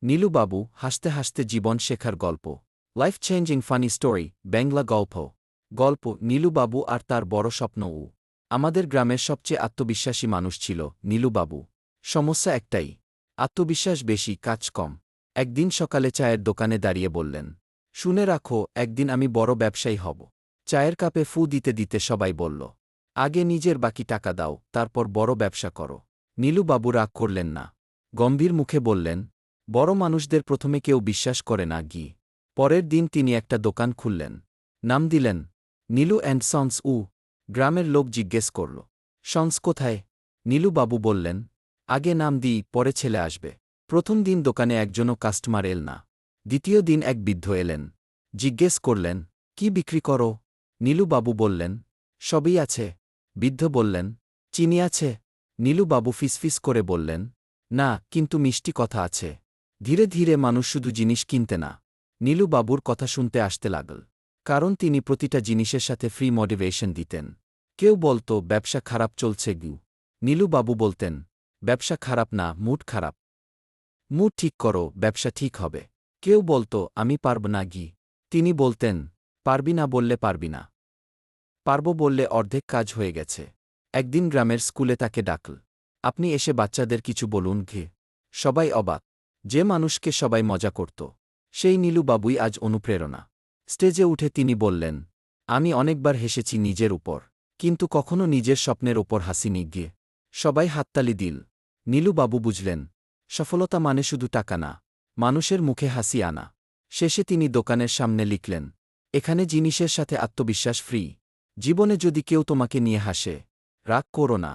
নীলুবাবু হাসতে হাসতে জীবন শেখার গল্প। Life changing funny story, Bangla গল্প। গল্প নীলুবাবু আর তার বড় স্বপ্ন। আমাদের গ্রামের সবচেয়ে আত্মবিশ্বাসী মানুষ ছিল নীলুবাবু। সমস্যা একটাই, আত্মবিশ্বাস বেশি, কাজ কম। একদিন সকালে চায়ের দোকানে দাঁড়িয়ে বললেন, শুনে রাখো, একদিন আমি বড় ব্যবসায়ী হব। চায়ের কাপে ফু দিতে দিতে সবাই বলল, আগে নিজের বাকি টাকা দাও, তারপর বড় ব্যবসা করো। নীলুবাবু রাগ করলেন না, গম্ভীর মুখে বললেন, বড় মানুষদের প্রথমে কেউ বিশ্বাস করে না গি। পরের দিন তিনি একটা দোকান খুললেন, নাম দিলেন নীলু অ্যান্ড সন্স। গ্রামের লোক জিজ্ঞেস করল, সন্স কোথায়? নীলুবাবু বললেন, আগে নাম দিই, পরে ছেলে আসবে। প্রথম দিন দোকানে একজনও কাস্টমার এল না। দ্বিতীয় দিন এক বৃদ্ধ এলেন, জিজ্ঞেস করলেন, কি বিক্রি করো? নীলুবাবু বললেন, সবই আছে। বৃদ্ধ বললেন, চিনি আছে? নীলুবাবু ফিসফিস করে বললেন, না, কিন্তু মিষ্টি কথা আছে। ধীরে ধীরে মানুষ শুধু জিনিস কিনতে না, নীলুবাবুর কথা শুনতে আসতে লাগল। কারণ তিনি প্রতিটা জিনিসের সাথে ফ্রি মোটিভেশন দিতেন। কেউ বলত ব্যবসা খারাপ চলছে গু। নীলুবাবু বলতেন, ব্যবসা খারাপ না, মুড খারাপ। মুড ঠিক করো, ব্যবসা ঠিক হবে। কেউ বলত আমি পারব না গি। তিনি বলতেন, পারবি না বললে পারবি না, পারব বললে অর্ধেক কাজ হয়ে গেছে। একদিন গ্রামের স্কুলে তাকে ডাকল, আপনি এসে বাচ্চাদের কিছু বলুন ঘে। সবাই অবাক। যে মানুষকে সবাই মজা করত, সেই নীলুবাবুই আজ অনুপ্রেরণা। স্টেজে উঠে তিনি বললেন, আমি অনেকবার হেসেছি নিজের উপর, কিন্তু কখনো নিজের স্বপ্নের ওপর হাসিনি গিয়ে। সবাই হাততালি দিল। নীলুবাবু বুঝলেন, সফলতা মানে শুধু টাকা না, মানুষের মুখে হাসি আনা। শেষে তিনি দোকানের সামনে লিখলেন, এখানে জিনিসের সাথে আত্মবিশ্বাস ফ্রি। জীবনে যদি কেউ তোমাকে নিয়ে হাসে, রাগ করো না,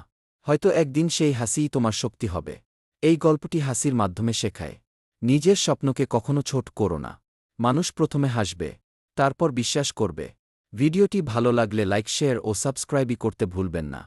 হয়তো একদিন সেই হাসিই তোমার শক্তি হবে। এই গল্পটি হাসির মাধ্যমে শেখায়, নিজের স্বপ্নকে কখনো ছোট করো না। মানুষ প্রথমে হাসবে, তারপর বিশ্বাস করবে। ভিডিওটি ভালো লাগলে লাইক, শেয়ার ও সাবস্ক্রাইবই করতে ভুলবেন না।